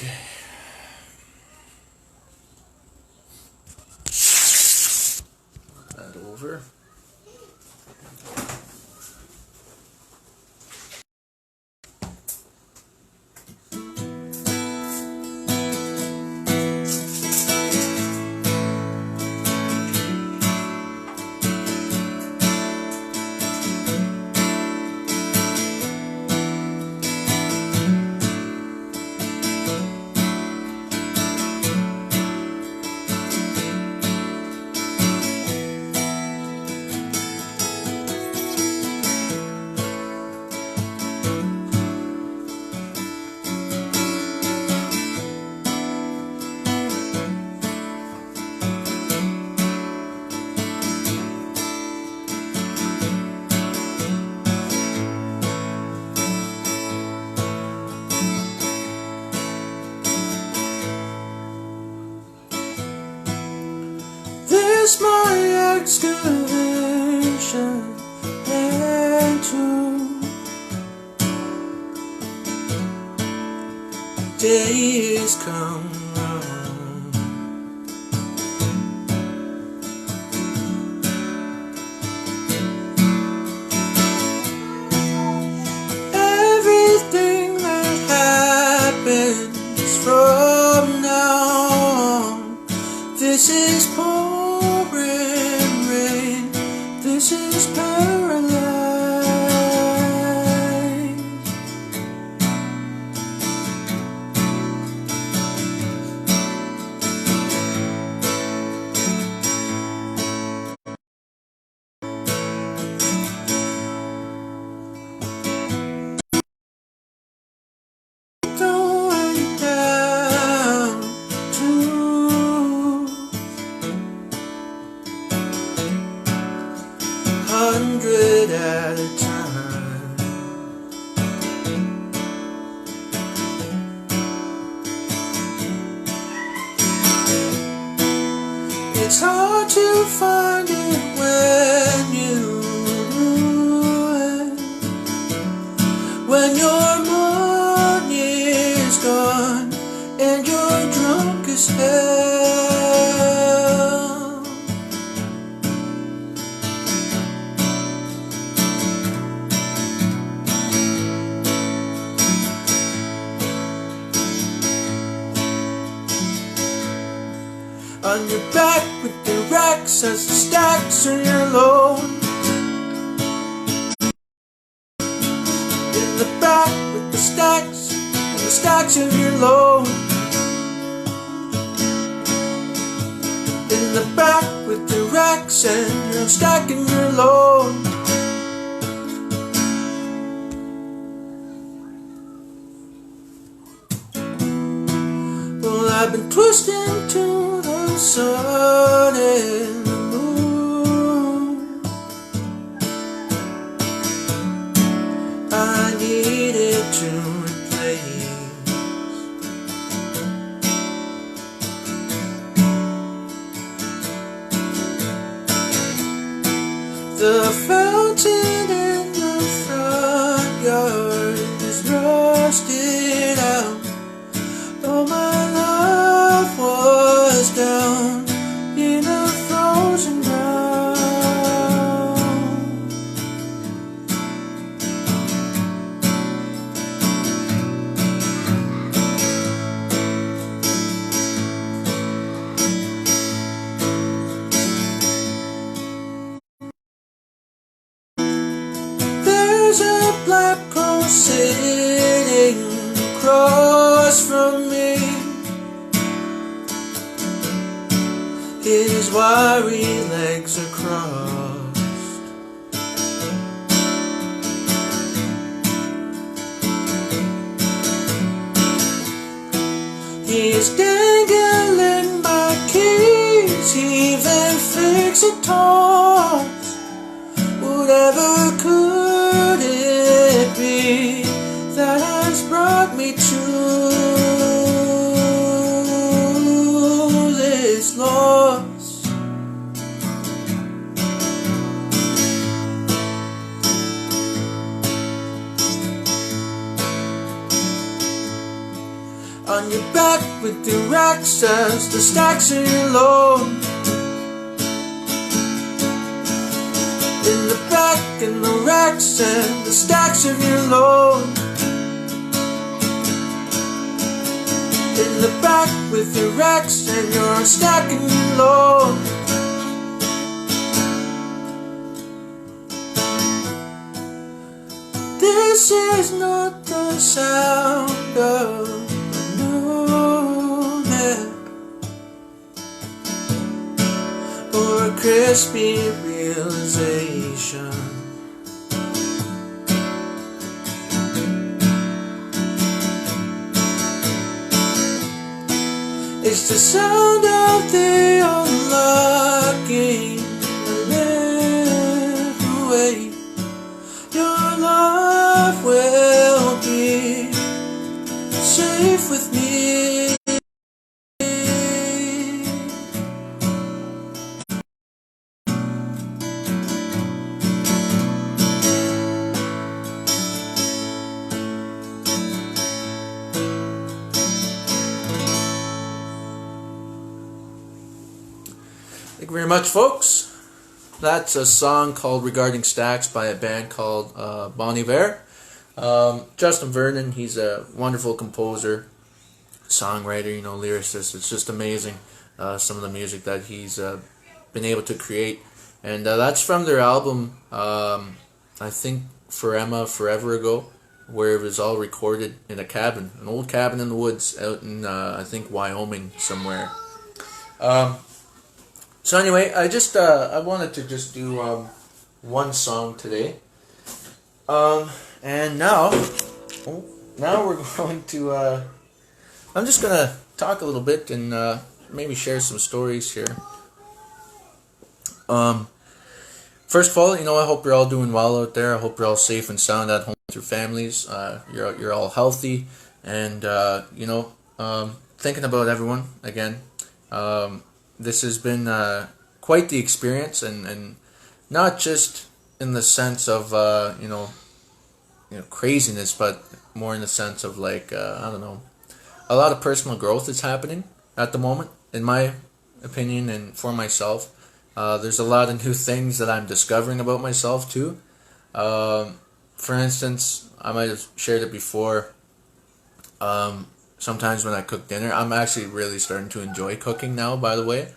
Okay. That over. This my excavation into days come round. Everything that happens from now on, this is pouring rain, this is paralyzed. Going down to 100 at a time. It's hard to find it when you do it, when your money is gone and you're drunk as hell. On your back with the racks as the stacks on your load. In the back with the stacks and the stacks of your load. In the back with the racks and you're stacking your load. Well, I've been twisting to the sun and the moon. I needed to replace the fountain in the front yard is rusted out. Oh, my love was down in a frozen ground. There's a black crow sitting across from me. His wiry legs are crossed. He's dangling my keys, he even fixed a toss. Whatever could it be that has brought me to this loss? on your back with your access, the stacks in your load. In the back, in the racks and the stacks of your load. In the back with your racks and you're stacking your load. This is not the sound of a new day or a crispy realization. It's the sound of the unlocking the live away. Your love will be safe with me. Thank you very much, folks. That's a song called Regarding Stacks by a band called Bon Iver. Justin Vernon, he's a wonderful composer, songwriter, lyricist. It's just amazing, some of the music that he's been able to create. And that's from their album, I think Forever Ago, where it was all recorded in a cabin, an old cabin in the woods out in, I think, Wyoming somewhere. So anyway, I wanted to just do one song today, and now we're going to. I'm just gonna talk a little bit and maybe share some stories here. First of all, I hope you're all doing well out there. I hope you're all safe and sound at home with your families. You're all healthy, and thinking about everyone again. This has been quite the experience, and not just in the sense of craziness, but more in the sense of I don't know, a lot of personal growth is happening at the moment, in my opinion, and for myself. There's a lot of new things that I'm discovering about myself too. For instance, I might have shared it before. Sometimes when I cook dinner, I'm actually really starting to enjoy cooking now, by the way.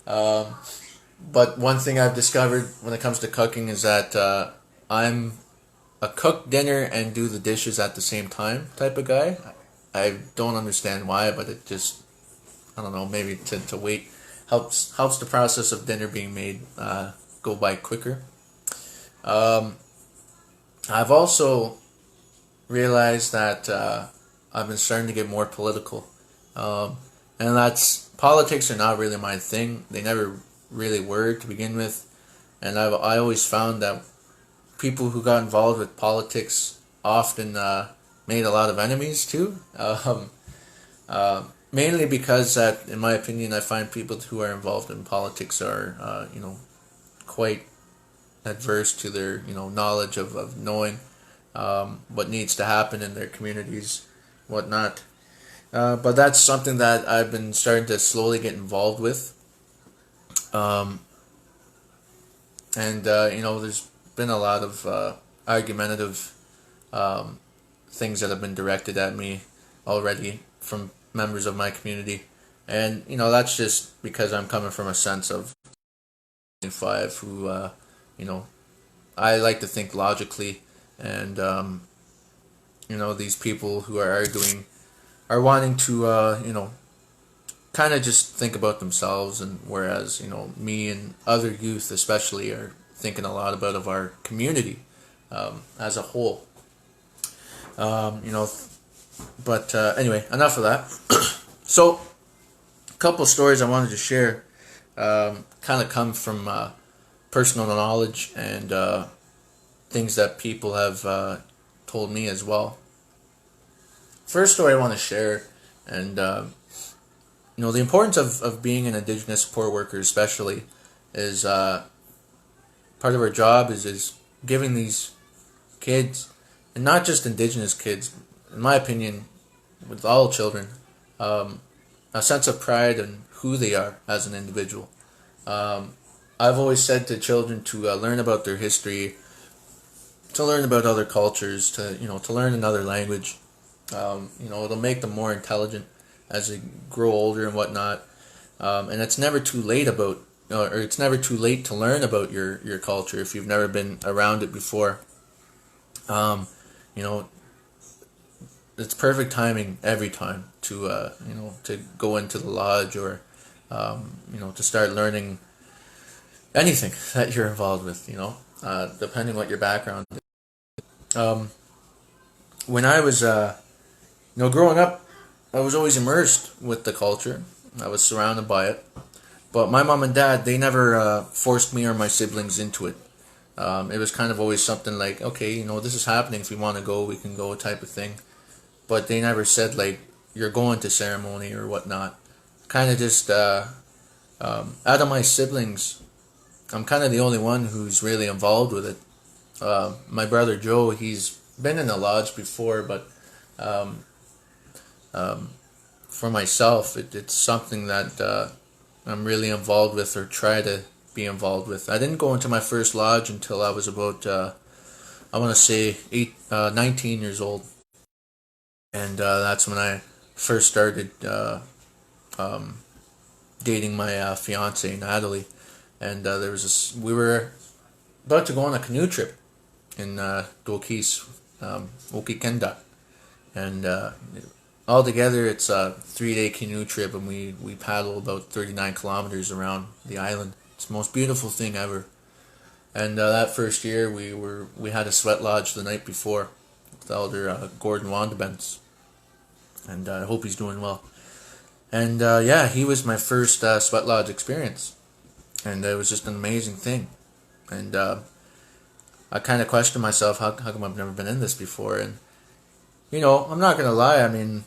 But one thing I've discovered when it comes to cooking is that I'm a cook dinner and do the dishes at the same time type of guy. I don't understand why, but it just, I don't know, maybe to wait helps the process of dinner being made go by quicker. I've also realized that I've been starting to get more political, and politics are not really my thing. They never really were to begin with, and I always found that people who got involved with politics often made a lot of enemies too. Mainly because that, in my opinion, I find people who are involved in politics are quite adverse to their knowledge of knowing what needs to happen in their communities, whatnot. But that's something that I've been starting to slowly get involved with. There's been a lot of argumentative things that have been directed at me already from members of my community. And, that's just because I'm coming from a sense of 5 who, I like to think logically, and, these people who are arguing are wanting to, kind of just think about themselves, and whereas, me and other youth especially are thinking a lot about of our community as a whole. But anyway, enough of that. So, a couple of stories I wanted to share kind of come from personal knowledge and things that people have told me as well. First story I want to share, and the importance of being an Indigenous support worker especially is part of our job is giving these kids, and not just Indigenous kids, in my opinion, with all children, a sense of pride in who they are as an individual. I've always said to children to learn about their history, to learn about other cultures, to learn another language. It'll make them more intelligent as they grow older and whatnot. And it's never too late or it's never too late to learn about your culture if you've never been around it before. You know, it's perfect timing every time to go into the lodge or to start learning anything that you're involved with. Depending what your background is. When I was growing up, I was always immersed with the culture. I was surrounded by it. But my mom and dad, they never forced me or my siblings into it. It was kind of always something like, okay, this is happening. If we want to go, we can go, type of thing. But they never said like, you're going to ceremony or whatnot. Kind of just out of my siblings, I'm kind of the only one who's really involved with it. My brother Joe, he's been in the lodge before, but for myself, it's something that I'm really involved with or try to be involved with. I didn't go into my first lodge until I was about, I want to say, 19 years old. And that's when I first started dating my fiance, Natalie. And we were about to go on a canoe trip in Dokis, Okikenda. And altogether, it's a 3-day canoe trip, and we paddle about 39 kilometers around the island. It's the most beautiful thing ever. And that first year, we had a sweat lodge the night before with Elder Gordon Wandabens, and I hope he's doing well. And he was my first sweat lodge experience, and it was just an amazing thing. And I kind of questioned myself, how come I've never been in this before? And I'm not gonna lie. I mean,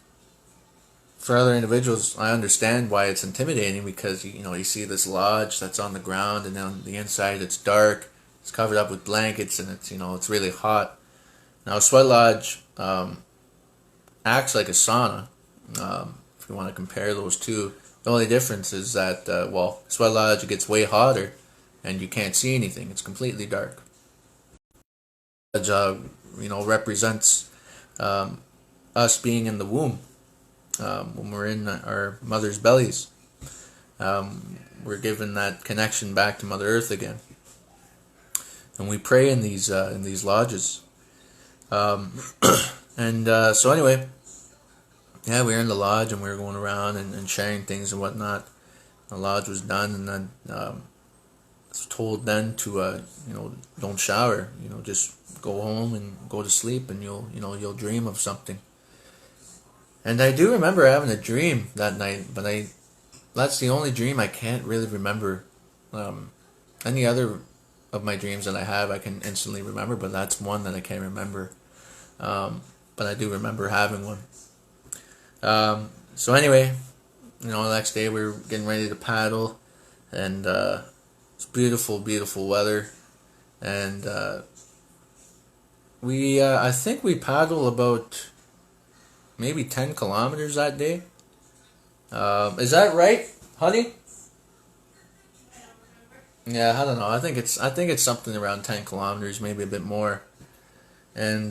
for other individuals, I understand why it's intimidating because you see this lodge that's on the ground, and then on the inside it's dark, it's covered up with blankets, and it's really hot. Now, a sweat lodge acts like a sauna. If you want to compare those two, the only difference is that sweat lodge gets way hotter, and you can't see anything. It's completely dark. Represents us being in the womb. When we're in our mother's bellies, we're given that connection back to Mother Earth again, and we pray in these lodges. So anyway, we were in the lodge and we were going around and sharing things and whatnot. The lodge was done, and then was told then to don't shower, just go home and go to sleep, and you'll dream of something. And I do remember having a dream that night, but that's the only dream I can't really remember. Any other of my dreams that I have, I can instantly remember, but that's one that I can't remember. But I do remember having one. So anyway, the next day we were getting ready to paddle, and it's beautiful, beautiful weather, and I think we paddled about maybe 10 kilometers that day. Is that right, honey? Yeah, I don't know. I think it's something around 10 kilometers, maybe a bit more. And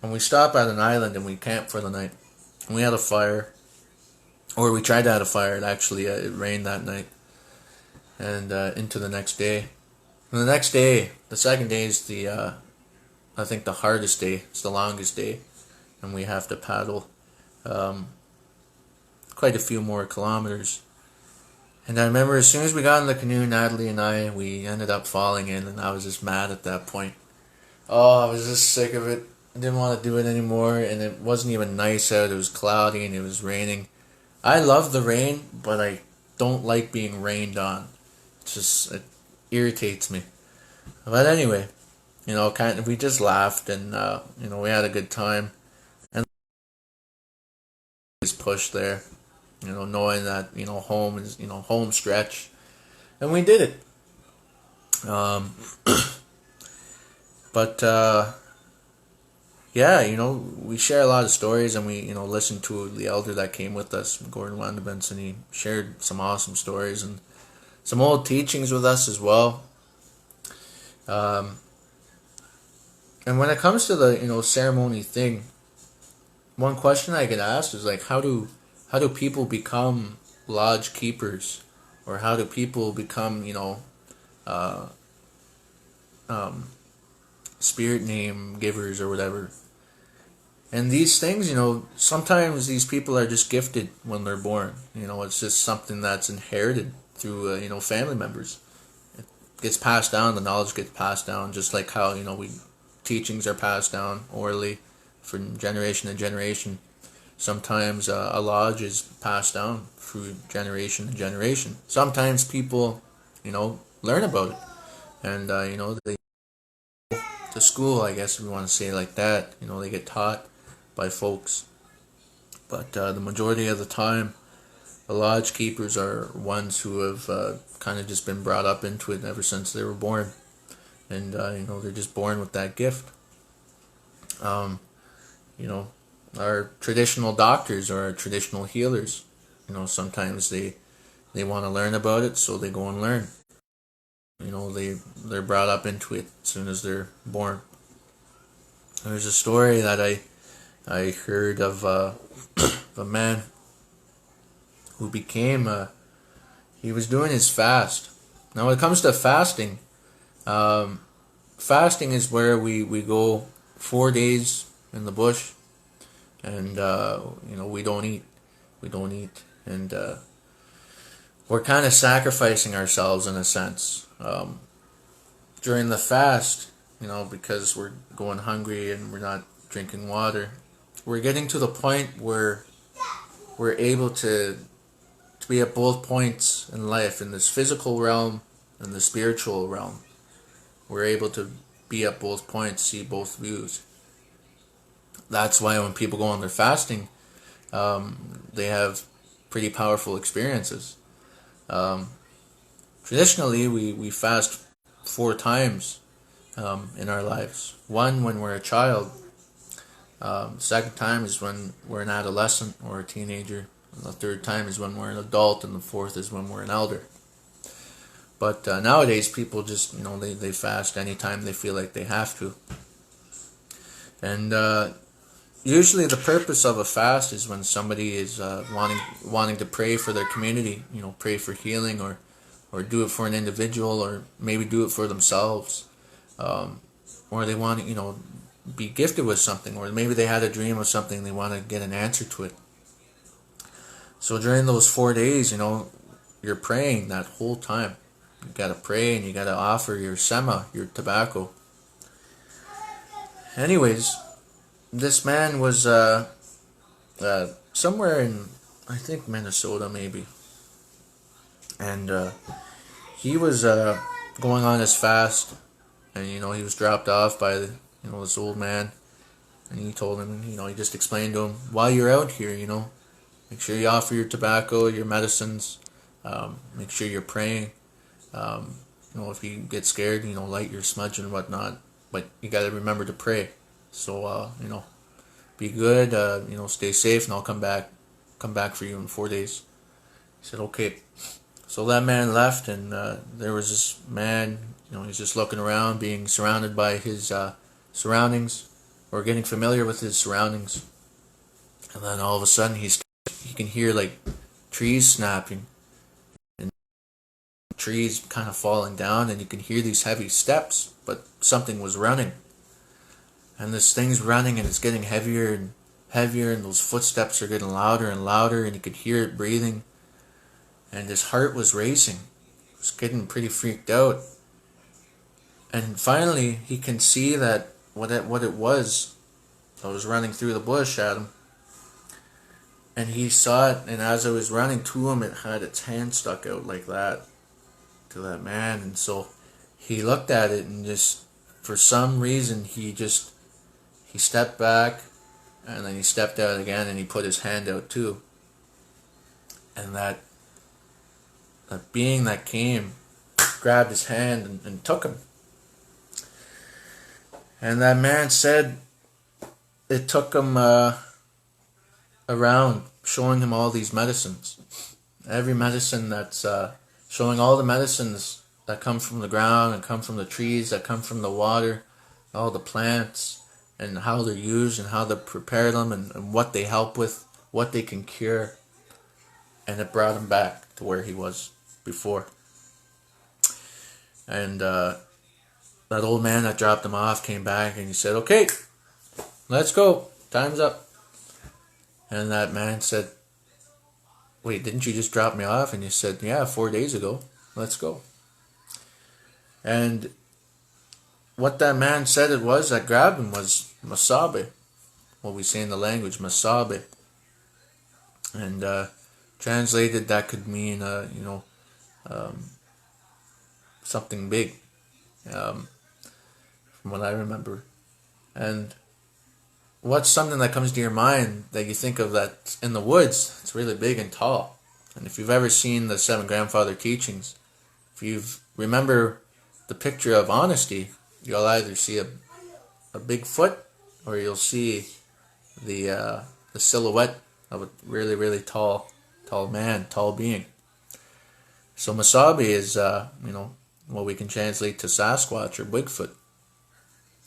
we stopped at an island and we camped for the night. And we had a fire, or we tried to have a fire. It rained that night, and into the next day. And the next day, the second day is I think the hardest day. It's the longest day, and we have to paddle quite a few more kilometers. And I remember as soon as we got in the canoe, Natalie and we ended up falling in, and I was just mad at that point. Oh, I was just sick of it. I didn't want to do it anymore, and it wasn't even nice out. It was cloudy and it was raining. I love the rain, but I don't like being rained on. It irritates me. But anyway, we just laughed, and we had a good time, and just pushed there, knowing that home is home stretch, and we did it. But yeah, we share a lot of stories, and we, listen to the elder that came with us, Gordon Wandabens, and he shared some awesome stories and some old teachings with us as well. Um, and when it comes to the, ceremony thing, one question I get asked is like, how do people become lodge keepers, or how do people become, uh, um, spirit name givers or whatever? And these things, sometimes these people are just gifted when they're born. It's just something that's inherited through, family members. It gets passed down. The knowledge gets passed down, just like how, we teachings are passed down orally from generation to generation. Sometimes a lodge is passed down through generation to generation. Sometimes people, learn about it, and they to school, I guess if we want to say it like that. They get taught by folks, but the majority of the time, the lodge keepers are ones who have kind of just been brought up into it ever since they were born, and they're just born with that gift. Um, you know, our traditional doctors or our traditional healers, sometimes they want to learn about it, so they go and learn. They're brought up into it as soon as they're born. There's a story that I heard of a man who became he was doing his fast. Now, when it comes to fasting, um, fasting is where we go 4 days in the bush, and we don't eat, and we're kind of sacrificing ourselves in a sense during the fast. Because we're going hungry and we're not drinking water, we're getting to the point where we're able to be at both points in life, in this physical realm and the spiritual realm. We're able to be at both points, see both views. That's why when people go on their fasting, they have pretty powerful experiences. Um, Traditionally, we fast 4 times in our lives. One, when we're a child. The second time is when we're an adolescent or a teenager. And the third time is when we're an adult, and the fourth is when we're an elder. But nowadays, people just, they fast anytime they feel like they have to. And usually the purpose of a fast is when somebody is wanting to pray for their community, pray for healing, or do it for an individual, or maybe do it for themselves. Or they want to, be gifted with something, or maybe they had a dream of something and they want to get an answer to it. So during those 4 days, you're praying that whole time. You gotta pray, and you gotta offer your sema, your tobacco. Anyways, this man was somewhere in, I think, Minnesota maybe, and he was going on his fast, and he was dropped off by this old man, and he told him, he just explained to him, while you're out here, make sure you offer your tobacco, your medicines, make sure you're praying. If you get scared, light your smudge and whatnot, but you got to remember to pray. So, be good, stay safe, and I'll come back for you in 4 days. He said, okay. So that man left, and there was this man, he's just looking around, being surrounded by his surroundings, or getting familiar with his surroundings. And then all of a sudden, he can hear like trees snapping, and trees kind of falling down, and you can hear these heavy steps, but something was running. And this thing's running, and it's getting heavier and heavier, and those footsteps are getting louder and louder, and you could hear it breathing. And his heart was racing. He was getting pretty freaked out. And finally, he can see that what it was that was running through the bush at him. And he saw it, and as it was running to him, it had its hand stuck out like that to that man. And so he looked at it, and just, for some reason, he stepped back, and then he stepped out again, and he put his hand out too. And that being that came grabbed his hand and took him. And that man said it took him around showing him all these medicines. Every medicine that's showing all the medicines that come from the ground and come from the trees, that come from the water, all the plants, and how they're used and how they prepare them and what they help with, what they can cure. And it brought him back to where he was before. And that old man that dropped him off came back and he said, "Okay, let's go. Time's up." And that man said, "Wait, didn't you just drop me off?" And he said, "Yeah, 4 days ago. Let's go." And what that man said it was that grabbed him was masabe, what we say in the language, masabe. And translated, that could mean, something big, from what I remember. And what's something that comes to your mind that you think of that's in the woods? It's really big and tall. And if you've ever seen the Seven Grandfather Teachings, if you remember the picture of honesty, you'll either see a big foot or you'll see the silhouette of a really, really tall man, tall being. So Masabi is, what we can translate to Sasquatch or Bigfoot.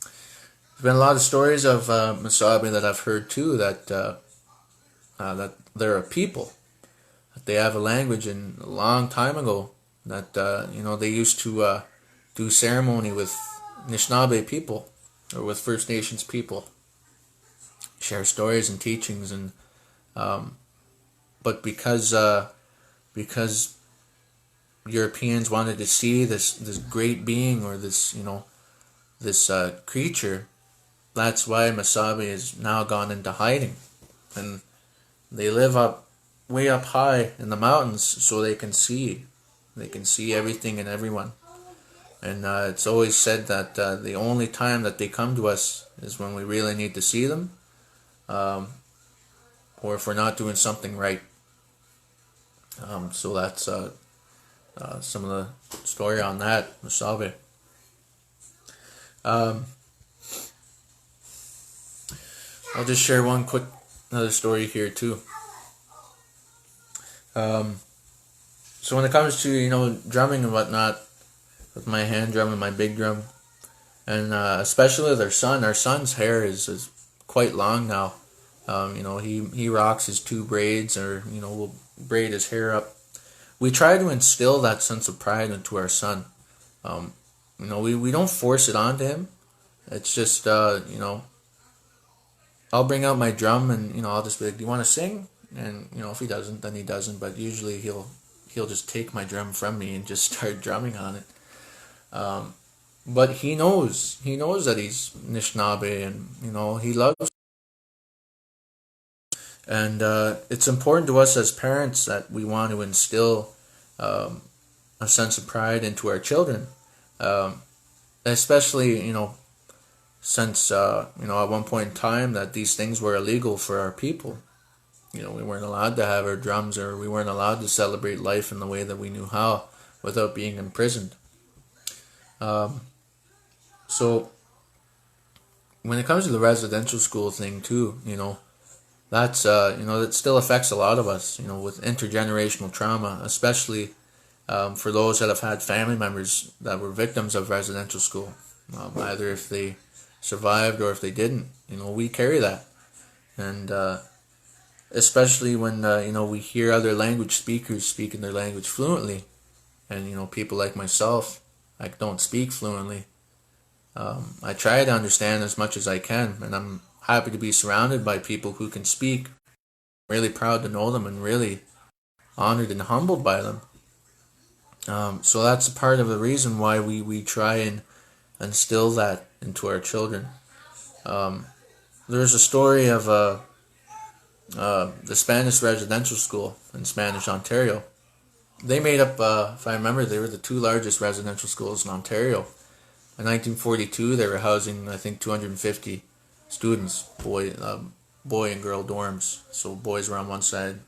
There's been a lot of stories of Masabi that I've heard too, that they're a people, that they have a language, and a long time ago that they used to do ceremony with Anishinaabe people or with First Nations people, share stories and teachings, and but because Europeans wanted to see this great being or this creature, that's why Masabi has now gone into hiding, and they live way up high in the mountains so they can see everything and everyone. And it's always said that the only time that they come to us is when we really need to see them, or if we're not doing something right. So that's some of the story on that, Masabi. I'll just share another story here too. So when it comes to drumming and whatnot, with my hand drum and my big drum, and especially with our son's hair is quite long now. He rocks his 2 braids, or we'll braid his hair up. We try to instill that sense of pride into our son. We don't force it onto him. It's just I'll bring out my drum and I'll just be like, "Do you want to sing?" And if he doesn't, then he doesn't. But usually he'll just take my drum from me and just start drumming on it. But he knows that he's Anishinaabe, and he loves. And it's important to us as parents that we want to instill a sense of pride into our children, especially since at one point in time that these things were illegal for our people. We weren't allowed to have our drums, or we weren't allowed to celebrate life in the way that we knew how without being imprisoned. So when it comes to the residential school thing too, that's that still affects a lot of us, with intergenerational trauma, especially for those that have had family members that were victims of residential school, either if they survived or if they didn't. We carry that, and especially when we hear other language speakers speaking their language fluently, and people like myself, I don't speak fluently. I try to understand as much as I can, and I'm happy to be surrounded by people who can speak. I'm really proud to know them and really honored and humbled by them. So that's a part of the reason why we try and instill that into our children. There's a story of the Spanish residential school in Spanish Ontario. They made up, if I remember, they were the 2 largest residential schools in Ontario. In 1942, they were housing, I think, 250 students, boy and girl dorms. So boys were on one side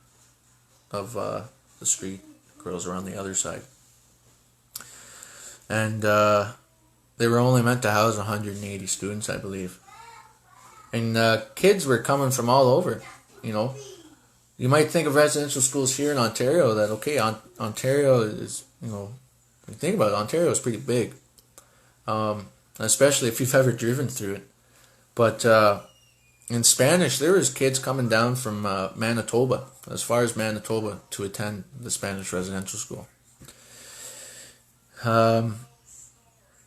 of the street, girls were on the other side. And they were only meant to house 180 students, I believe. And kids were coming from all over. You know, you might think of residential schools here in Ontario that, okay, Ontario is, when you think about it, Ontario is pretty big, especially if you've ever driven through it. But in Spanish, there was kids coming down from Manitoba, as far as Manitoba, to attend the Spanish residential school.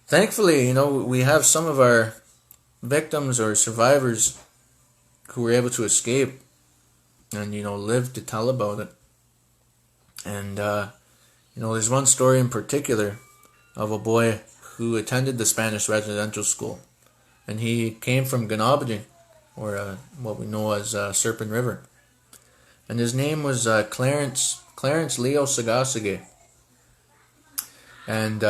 Thankfully, we have some of our victims or survivors who were able to escape and, live to tell about it. And, there's one story in particular of a boy who attended the Spanish residential school. And he came from Ganabajing, or what we know as Serpent River. And his name was Clarence Leo Sagasage. And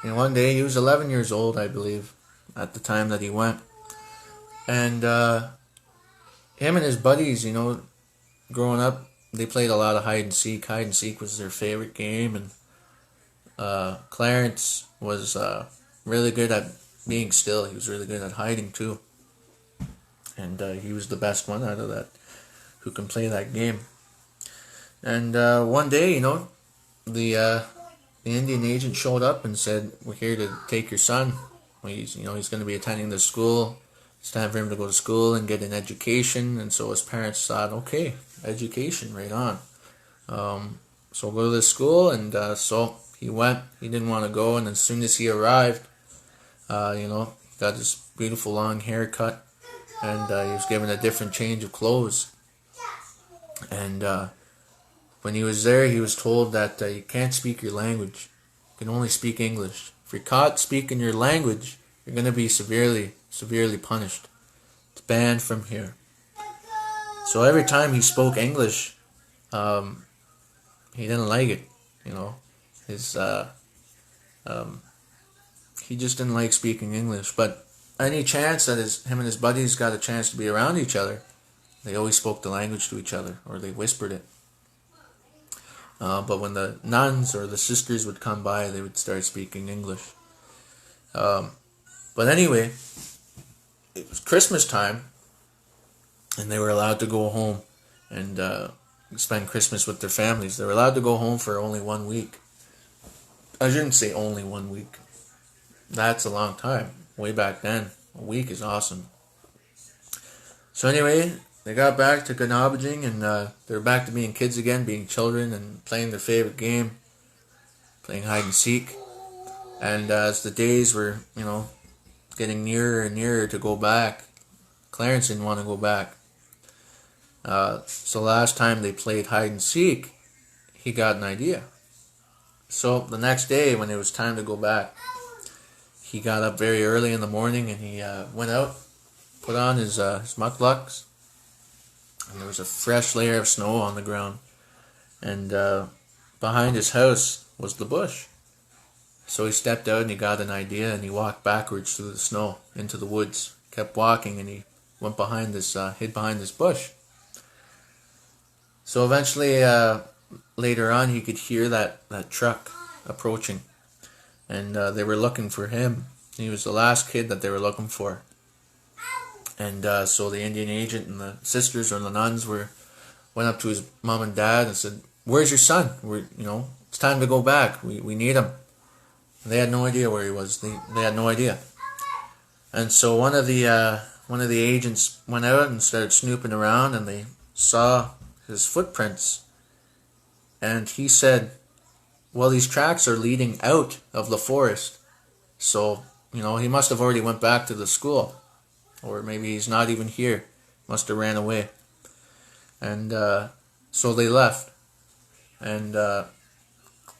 one day he was 11 years old, I believe, at the time that he went. And him and his buddies, growing up, they played a lot of hide and seek. Hide and seek was their favorite game, and Clarence was really good at being still. He was really good at hiding too, and he was the best one out of that who can play that game. And one day, the Indian agent showed up and said, "We're here to take your son. He's going to be attending this school. It's time for him to go to school and get an education." And so his parents thought, okay, education, right on. So go to this school, and so he went. He didn't want to go, and as soon as he arrived, got his beautiful long haircut, and he was given a different change of clothes. And when he was there, he was told that you can't speak your language. You can only speak English. If you're caught speaking your language, you're going to be severely punished. It's banned from here. So every time he spoke English, he didn't like it. He just didn't like speaking English. But any chance that him and his buddies got a chance to be around each other, they always spoke the language to each other, or they whispered it. But when the nuns or the sisters would come by, they would start speaking English. But anyway, it was Christmas time, and they were allowed to go home and spend Christmas with their families. They were allowed to go home for only 1 week. I shouldn't say only 1 week. That's a long time. Way back then, a week is awesome. So anyway, they got back to Ganabajing, and they were back to being kids again, being children, and playing their favorite game, playing hide and seek. And as the days were, getting nearer and nearer to go back, Clarence didn't want to go back. So last time they played hide and seek, he got an idea. So the next day, when it was time to go back, he got up very early in the morning, and he went out, put on his mukluks, and there was a fresh layer of snow on the ground. And behind his house was the bush. So he stepped out and he got an idea, and he walked backwards through the snow into the woods. Kept walking, and he went behind this, hid behind this bush. So eventually, later on, he could hear that truck approaching, and they were looking for him. He was the last kid that they were looking for. And so the Indian agent and the sisters or the nuns went up to his mom and dad and said, "Where's your son? It's time to go back. We need him." And they had no idea where he was. They had no idea. And so one of the agents went out and started snooping around, and they saw his footprints. And he said, "Well, these tracks are leading out of the forest. So, he must have already went back to the school. Or maybe he's not even here. Must have ran away." And so they left. And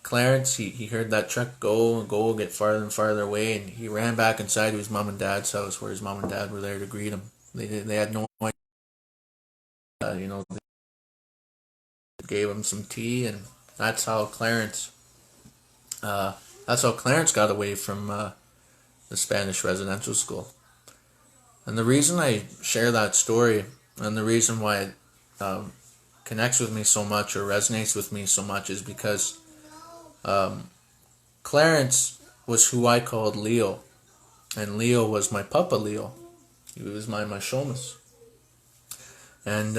Clarence, he heard that truck go, get farther and farther away, and he ran back inside to his mom and dad's house, where his mom and dad were there to greet him. They had no idea. They gave him some tea, and that's how Clarence got away from the Spanish residential school. And the reason I share that story, and the reason why it connects with me so much or resonates with me so much, is because Clarence was who I called Leo, and Leo was my Papa Leo. He was my Shomas. And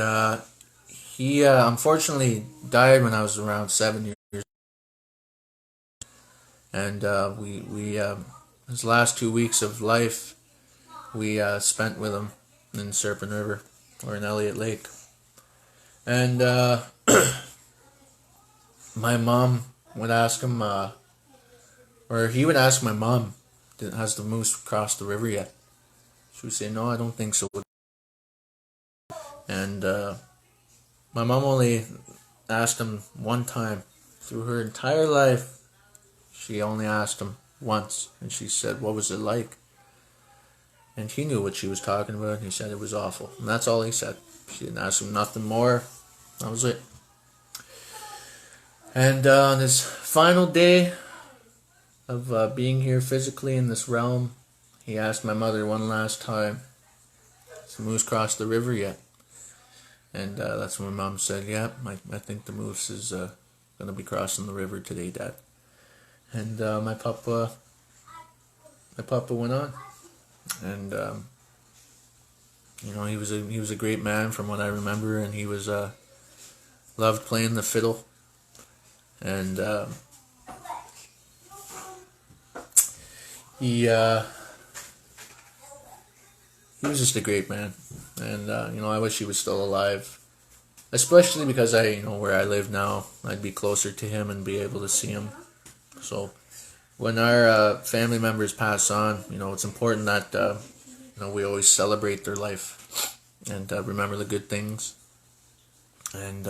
he unfortunately died when I was around 7 years. And we his last 2 weeks of life we spent with him in Serpent River or in Elliott Lake. And my mom would ask him, or he would ask my mom, has the moose crossed the river yet? She would say, no, I don't think so. And my mom only asked him one time through her entire life. She only asked him once, and she said, what was it like? And he knew what she was talking about, and he said it was awful. And that's all he said. She didn't ask him nothing more. That was it. And on his final day of being here physically in this realm, he asked my mother one last time, has the moose crossed the river yet? And that's when my mom said, yeah, I think the moose is going to be crossing the river today, Dad. And my papa went on. And he was a great man from what I remember, and he was loved playing the fiddle. And he was just a great man. And I wish he was still alive, especially because where I live now, I'd be closer to him and be able to see him. So when our family members pass on, it's important that we always celebrate their life and remember the good things. And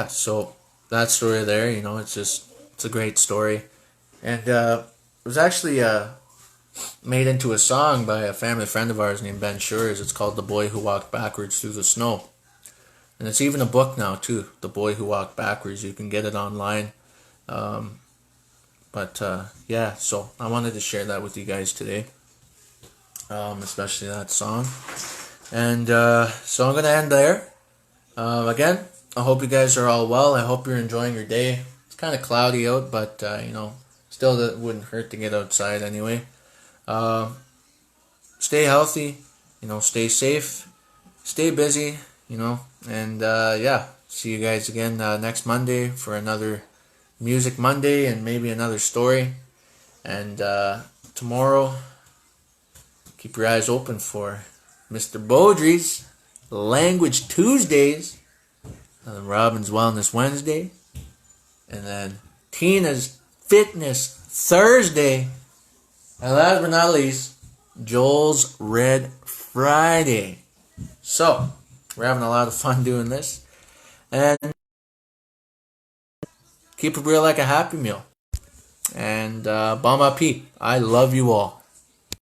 so that story there, it's a great story. And it was actually made into a song by a family friend of ours named Ben Shures. It's called The Boy Who Walked Backwards Through the Snow. And it's even a book now too, The Boy Who Walked Backwards. You can get it online. So I wanted to share that with you guys today, especially that song. And so I'm going to end there. Again, I hope you guys are all well. I hope you're enjoying your day. It's kind of cloudy out, but, still that wouldn't hurt to get outside anyway. Stay healthy, stay safe, stay busy, and see you guys again next Monday for another Music Monday and maybe another story. And tomorrow, keep your eyes open for Mr. Beaudry's Language Tuesdays, and then Robin's Wellness Wednesday, and then Tina's Fitness Thursday, and last but not least, Joel's Red Friday. So, we're having a lot of fun doing this, and keep it real like a Happy Meal. And bon appétit. I love you all.